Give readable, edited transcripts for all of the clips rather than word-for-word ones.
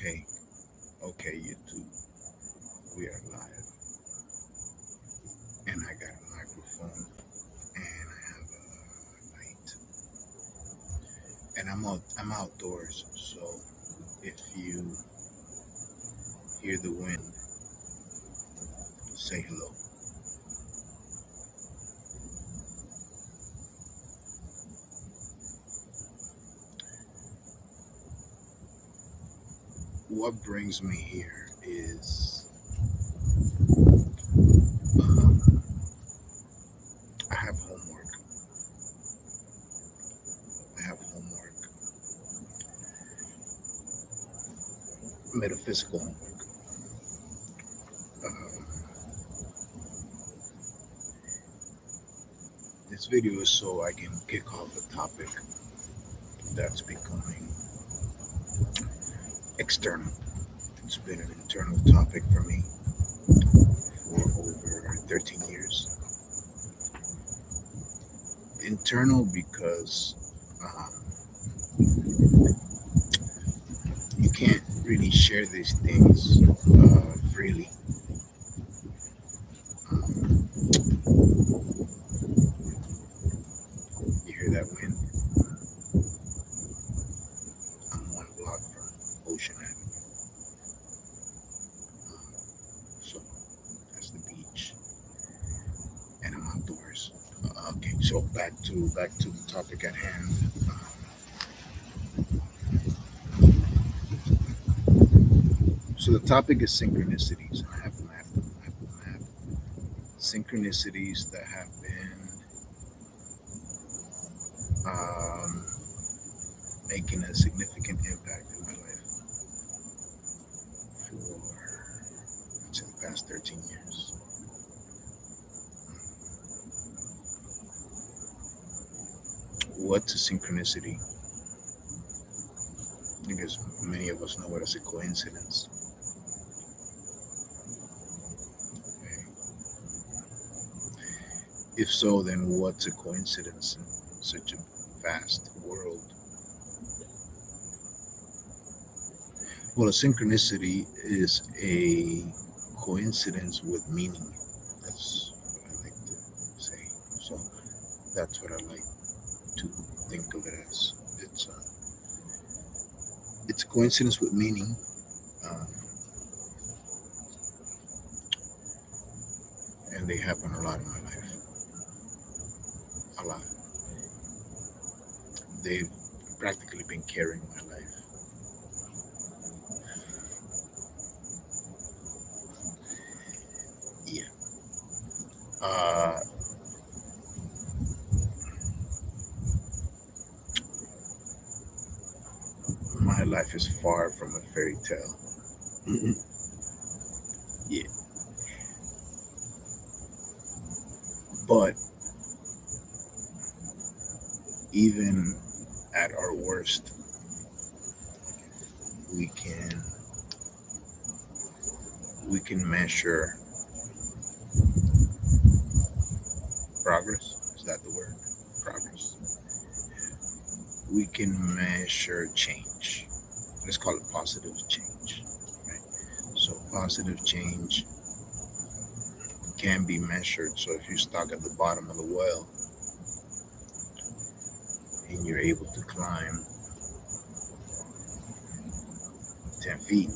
Okay, okay, YouTube, we are live, and I got a microphone, and I have a light, and I'm outdoors, so if you hear the wind, say hello. What brings me here is um, I have homework. I have homework, metaphysical homework. Um, this video is so I can kick off a topic that's becoming external. It's been an internal topic for me for over 13 years. Internal because you can't really share these things freely. Um, you hear that wind? I'm one block from Ocean Avenue. So that's the beach, and I'm outdoors. Okay, so back to the topic at hand. So the topic is synchronicities. I have the map. Synchronicities that have been um, making a significant impact in my life for, I'd say, the past 13 years. What's a synchronicity? I guess many of us know it as a coincidence. Okay. If so, then what's a coincidence in such a vast world? Well, a synchronicity is a coincidence with meaning. That's what I like to say. So that's what I like to think of it as. It's a coincidence with meaning, um, and they happen a lot in my life. A lot. They've practically been carrying my life. Yeah. Uh, my life is far from a fairy tale. Yeah. But even at our worst, we can we can measure progress. Is that the word? Progress. We can measure change. Let's call it positive change. Right? So positive change can be measured. So if you're stuck at the bottom of the well and you're able to climb 10 feet,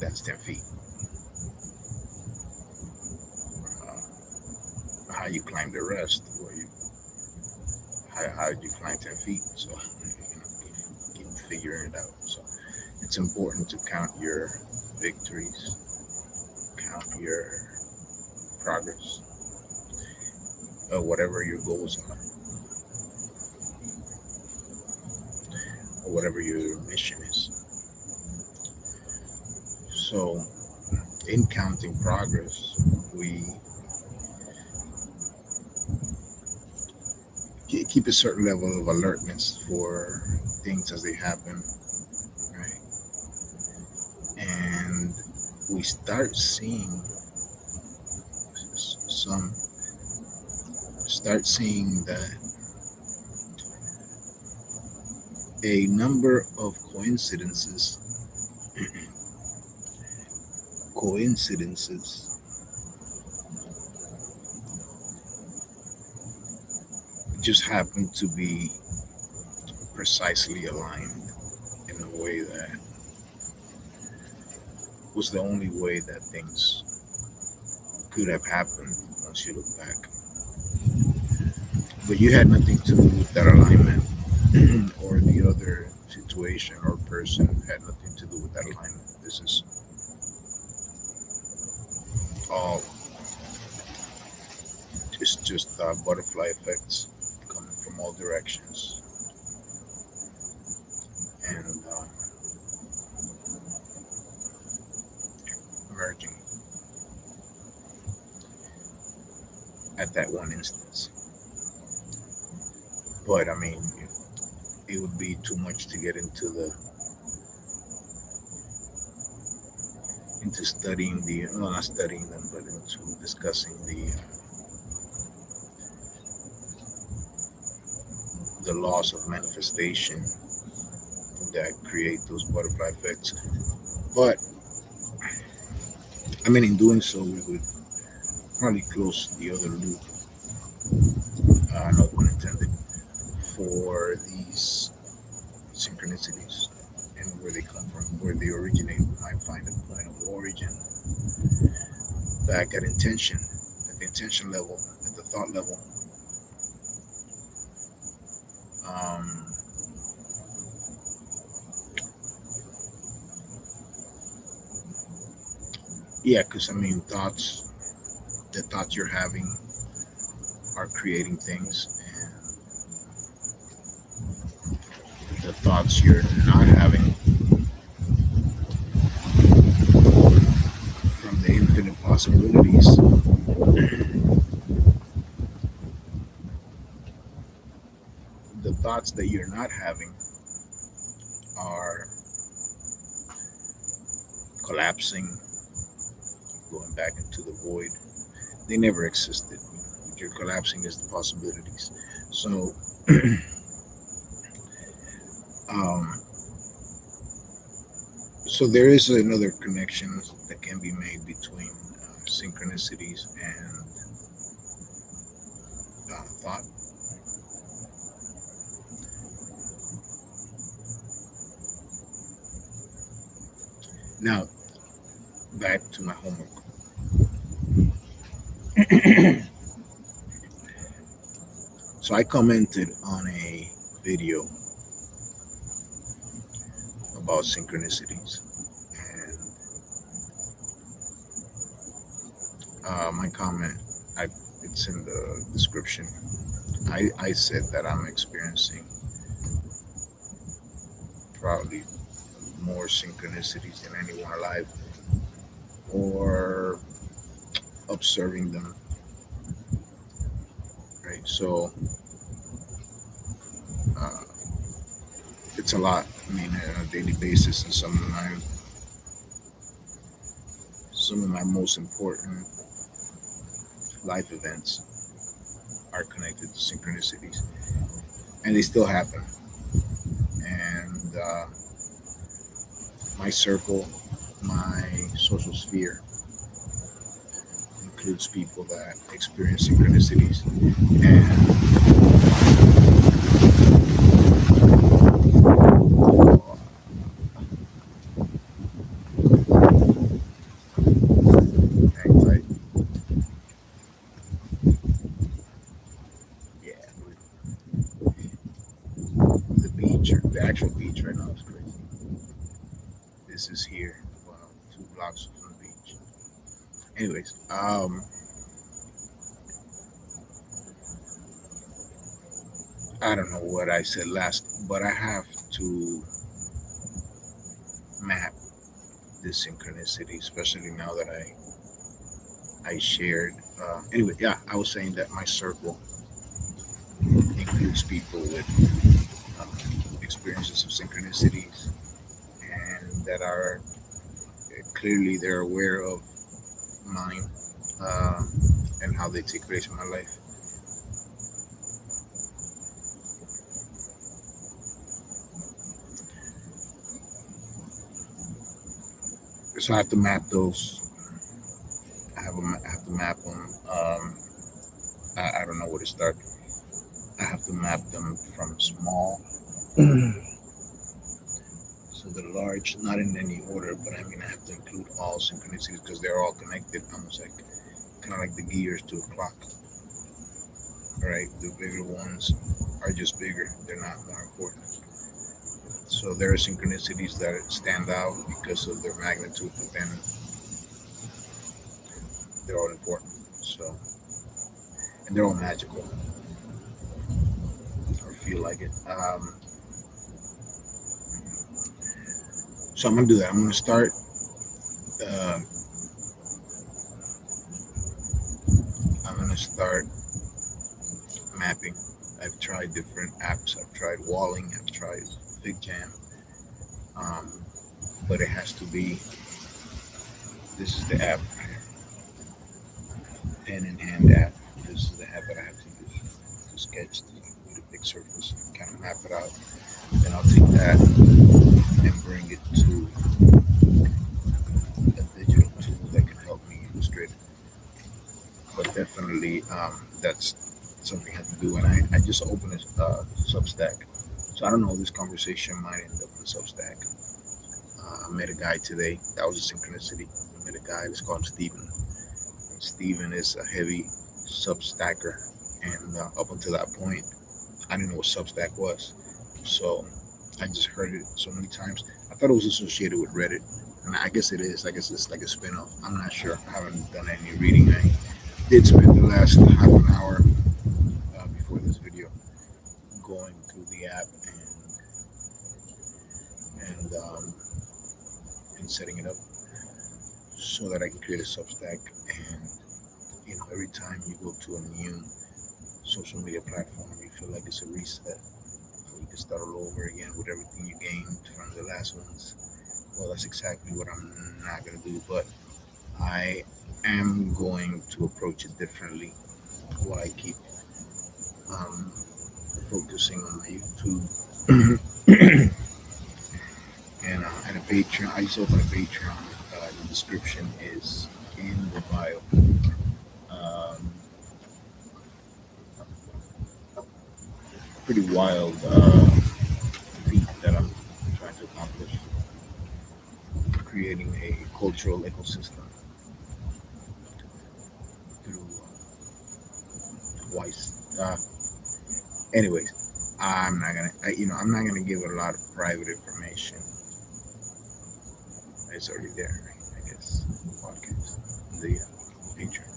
that's 10 feet. How you climb the rest, or how you climb 10 feet. So keep figuring it out. So it's important to count your victories, count your progress, whatever your goals are, or whatever your mission is. So in counting progress, we keep a certain level of alertness for things as they happen, right? And we start seeing some start seeing that a number of coincidences Coincidences just happen to be precisely aligned in a way that was the only way that things could have happened once you look back. But you had nothing to do with that alignment, or the other situation or person had nothing to do with that alignment. This is all, it's just butterfly effects coming from all directions and merging at that one instance. But I mean, it would be too much to get into studying the, well, not studying them, but into discussing the laws of manifestation that create those butterfly effects. But I mean, in doing so, we would probably close the other loop, no pun intended, for these synchronicities and where they come from, where they originate. We might find a point of origin back at intention, at the intention level, at the thought level. Um, yeah, because I mean, the thoughts you're having are creating things, and the thoughts you're not having from the infinite possibilities, the thoughts that you're not having are collapsing, going back into the void. They never existed. What you're collapsing is the possibilities. So, um, so there is another connection that can be made between synchronicities and thought. Now, back to my homework. So I commented on a video about synchronicities, and my comment, I, it's in the description. I said that I'm experiencing probably more synchronicities than anyone alive, or observing them. Right, so uh, it's a lot. I mean, on a daily basis, and some of my most important life events are connected to synchronicities, and they still happen. And my circle, my social sphere includes people that experience synchronicities, and anxiety. Yeah, the beach, or the actual beach right now is crazy. This is here, well, 2 blocks from the beach. Anyways, I don't know what I said last, but I have to map this synchronicity, especially now that I shared. Anyway, yeah, I was saying that my circle includes people with experiences of synchronicities, and that are clearly they're aware of mine, uh, and how they take place in my life. So I have to map those. I have to map them. I don't know where to start. I have to map them from small so the large, not in any order, but I mean I have to include all synchronicities because they're all connected, almost like kind of like the gears to a clock. Right, the bigger ones are just bigger; they're not more important. So there are synchronicities that stand out because of their magnitude, but then they're all important. So and they're all magical or feel like it. So I'm gonna do that. I'm gonna start. Uh, I'm gonna start mapping. I've tried different apps. I've tried Walling. I've tried FigJam. Um, but it has to be. This is the app, pen in hand app. This is the app that I have to use to sketch the big surface and kind of map it out. Then I'll take that and bring it to a digital tool that can help me illustrate it. But definitely, that's something I have to do. And I just opened a Substack. So I don't know, this conversation might end up in Substack. I met a guy today. That was a synchronicity. I met a guy. Let's call him Steven. And Steven is a heavy Substacker. And up until that point, I didn't know what Substack was. So I just heard it so many times. I thought it was associated with Reddit. And I guess it is. I guess it's like a spin-off. I'm not sure. I haven't done any reading. I did spend the last half an hour before this video going through the app and setting it up so that I can create a Substack. And every time you go to a new social media platform, you feel like it's a reset. You can start all over again with everything you gained from the last ones. Well, that's exactly what I'm not going to do, but I am going to approach it differently while I keep focusing on my YouTube and a Patreon. I just opened a Patreon. The description is in the bio. Pretty wild feat that I'm trying to accomplish, creating a cultural ecosystem through Weiss. Anyways, I'm not gonna give a lot of private information. It's already there, right? I guess podcast, the Patreon.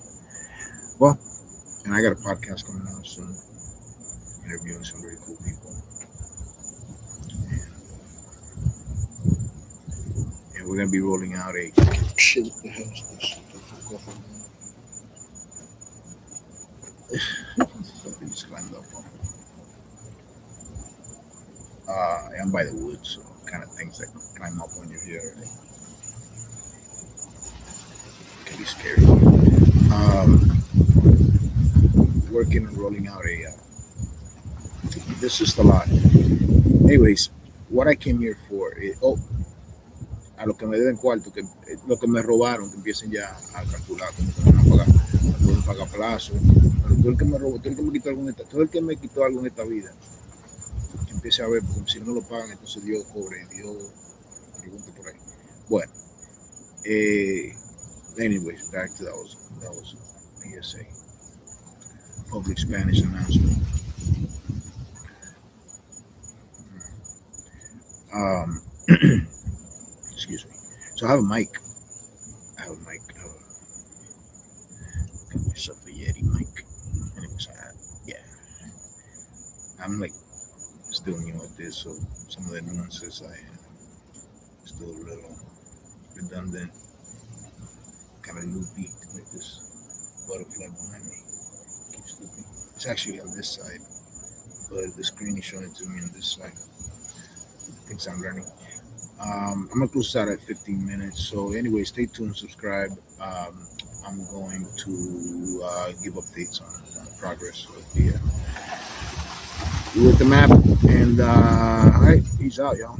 Well, and I got a podcast coming out soon, interviewing some very cool people, and we're gonna be rolling out a shit. What the hell is this? Something just climbed up on me. I'm by the woods, so kind of things that climb up on you here can be scary. Working and rolling out there's just a lot. Anyways, what I came here for is, a lo que me deben cuarto, que lo que me robaron, que empiecen ya a calcular cómo que me van a pagar, todo el pagaplazo, pero todo el que me robó, todo el que me quitó todo el que me quitó algo en esta vida, que empiece a ver, porque si no lo pagan, entonces Dios cobre, Dios pregunte por ahí. Bueno, anyways, back to that was PSA, public Spanish announcement. Excuse me. So I have a mic. Got myself a Yeti mic. Anyways, I'm like still new at this, so some of the nuances I still a little redundant, kind of loopy, like this butterfly behind me keeps looping. It's actually on this side, but the screen is showing it to me on this side. Things I'm learning. I'm gonna close out at 15 minutes. So anyway, stay tuned, subscribe. I'm going to give updates on the progress with the map. And all right, peace out, y'all.